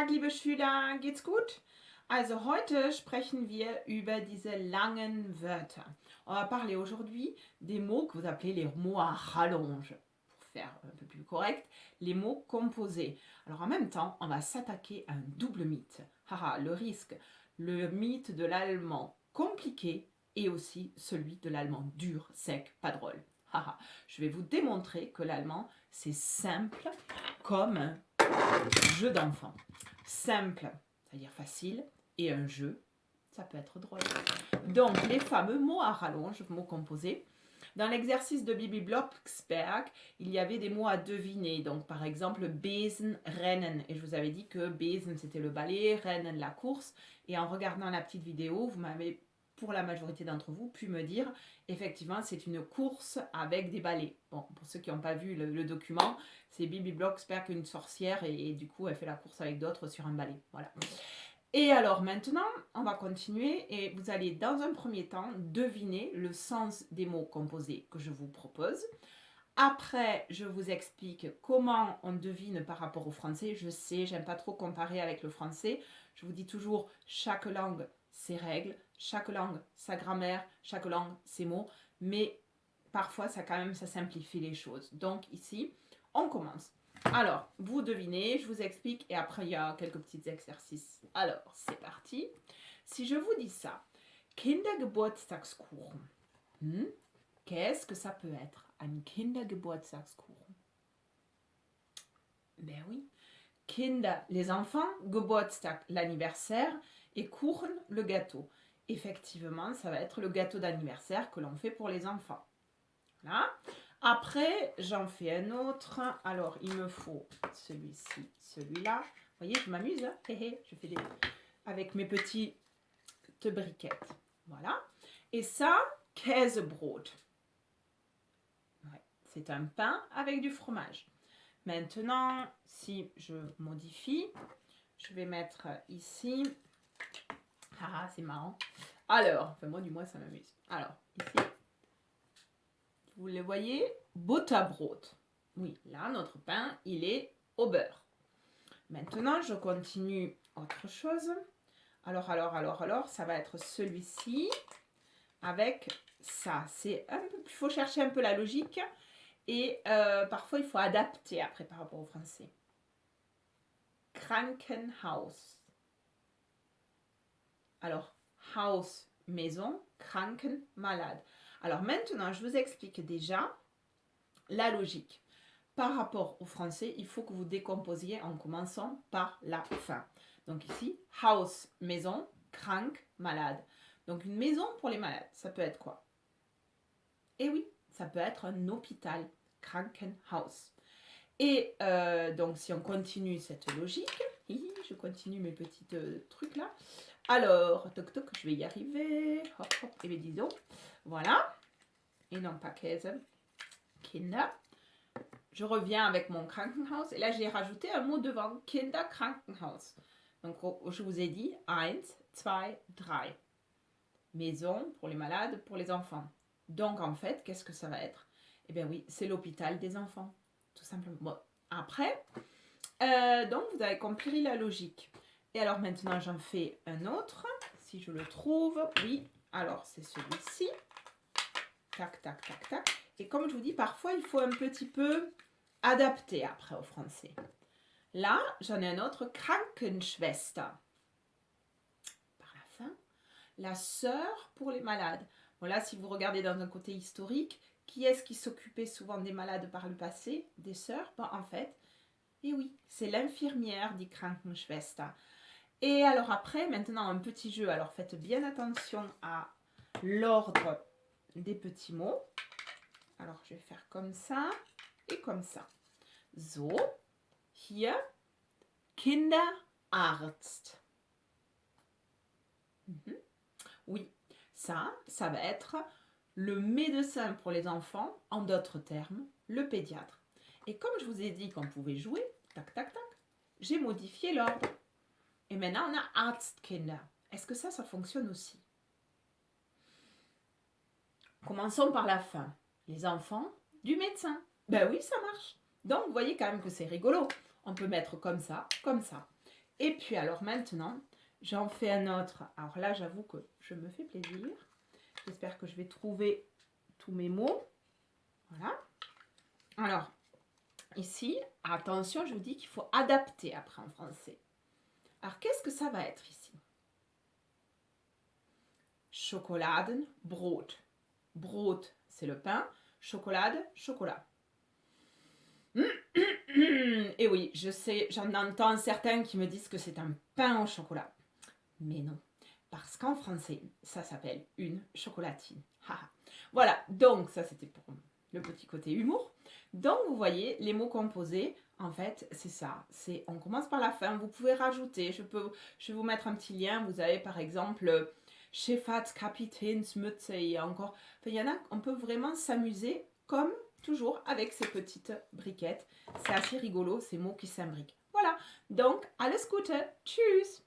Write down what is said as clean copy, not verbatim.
Tag, liebe Schüler, geht's gut? Also heute sprechen wir über diese langen Wörter. On va parler aujourd'hui des mots que vous appelez les mots à rallonge, pour faire un peu plus correct, les mots composés. Alors en même temps, on va s'attaquer à un double mythe. Haha, le risque, le mythe de l'allemand compliqué et aussi celui de l'allemand dur, sec, pas drôle. Haha, je vais vous démontrer que l'allemand, c'est simple comme un jeu d'enfant. Simple, c'est-à-dire facile, et un jeu, ça peut être drôle. Donc, les fameux mots à rallonge, mots composés. Dans l'exercice de Bibi Blocksberg, il y avait des mots à deviner. Donc, par exemple, Besen, Rennen. Et je vous avais dit que Besen, c'était le balai, Rennen, la course. Et en regardant la petite vidéo, vous m'avez, pour la majorité d'entre vous, pu me dire, effectivement, c'est une course avec des balais. Bon, pour ceux qui n'ont pas vu le document, c'est Bibi Blocksberg, une sorcière, et du coup, elle fait la course avec d'autres sur un balai. Voilà. Et alors maintenant, on va continuer et vous allez dans un premier temps deviner le sens des mots composés que je vous propose. Après, je vous explique comment on devine par rapport au français. Je sais, j'aime pas trop comparer avec le français. Je vous dis toujours, chaque langue, ses règles, chaque langue, sa grammaire, chaque langue, ses mots. Mais parfois, ça simplifie les choses. Donc ici, on commence. Alors, vous devinez, je vous explique et après il y a quelques petits exercices. Alors, c'est parti. Si je vous dis ça, Kindergeburtstagskuchen, qu'est-ce que ça peut être? Un Kindergeburtstagskuchen. Ben oui. Kinder, les enfants, Geburtstag, l'anniversaire, et Kuchen, le gâteau. Effectivement, ça va être le gâteau d'anniversaire que l'on fait pour les enfants. Voilà. Après, j'en fais un autre. Alors, il me faut celui-ci, celui-là. Vous voyez, je m'amuse. Hein, je fais des... avec mes petites briquettes. Voilà. Et ça, Käsebrot. Ouais, c'est un pain avec du fromage. Maintenant, si je modifie, je vais mettre ici. Ah, c'est marrant. Alors, enfin, moi, du moins, ça m'amuse. Alors, ici. Vous le voyez, Butterbrot. Oui, là, notre pain, il est au beurre. Maintenant, je continue autre chose. Alors, ça va être celui-ci avec ça. C'est un peu, il faut chercher un peu la logique et parfois, il faut adapter après par rapport au français. Krankenhaus. Alors, house, maison, Kranken, malade. Alors maintenant, je vous explique déjà la logique. Par rapport au français, il faut que vous décomposiez en commençant par la fin. Donc ici, house, maison, krank, malade. Donc une maison pour les malades, ça peut être quoi? Eh oui, ça peut être un hôpital, Krankenhaus. Et donc si on continue cette logique, je continue mes petits trucs là. Alors, toc toc, je vais y arriver. Hop hop, et bien disons, voilà. Et non pas Käse, Kinder. Je reviens avec mon Krankenhaus et là j'ai rajouté un mot devant, Kinderkrankenhaus. Donc je vous ai dit 1, 2, 3. Maison pour les malades, pour les enfants. Donc en fait, qu'est-ce que ça va être? Eh bien oui, c'est l'hôpital des enfants, tout simplement. Bon, après, donc vous avez compris la logique. Et alors maintenant j'en fais un autre, si je le trouve. Oui, alors c'est celui-ci. Tac, tac, tac, tac. Et comme je vous dis, parfois il faut un petit peu adapter après au français. Là, j'en ai un autre, Krankenschwester. Par la fin, la sœur pour les malades. Voilà, si vous regardez dans un côté historique, qui est-ce qui s'occupait souvent des malades par le passé? Des sœurs? Ben, en fait, et oui, c'est l'infirmière, dit Krankenschwester. Et alors après, maintenant un petit jeu. Alors faites bien attention à l'ordre des petits mots. Alors je vais faire comme ça et comme ça. So, hier, Kinderarzt. Oui, ça va être le médecin pour les enfants, en d'autres termes, le pédiatre. Et comme je vous ai dit qu'on pouvait jouer, tac, tac, tac, j'ai modifié l'ordre. Et maintenant, on a Arztkinder. Est-ce que ça fonctionne aussi? Commençons par la fin. Les enfants du médecin. Ben oui, ça marche. Donc, vous voyez quand même que c'est rigolo. On peut mettre comme ça, comme ça. Et puis alors maintenant, j'en fais un autre. Alors là, j'avoue que je me fais plaisir. J'espère que je vais trouver tous mes mots. Voilà. Alors, ici, attention, je vous dis qu'il faut adapter après en français. Alors, qu'est-ce que ça va être ici? Schokoladenbrot. Brot, c'est le pain. Chocolade, chocolat. Et oui, je sais, j'en entends certains qui me disent que c'est un pain au chocolat. Mais non, parce qu'en français, ça s'appelle une chocolatine. Voilà, donc ça c'était pour le petit côté humour. Donc vous voyez, les mots composés, en fait, c'est ça. On commence par la fin, vous pouvez rajouter. Je vais vous mettre un petit lien. Vous avez par exemple Schifffahrtskapitänsmütze et encore. Enfin, il y en a, on peut vraiment s'amuser comme toujours avec ces petites briquettes. C'est assez rigolo, ces mots qui s'imbriquent. Voilà, donc alles Gute, tschüss.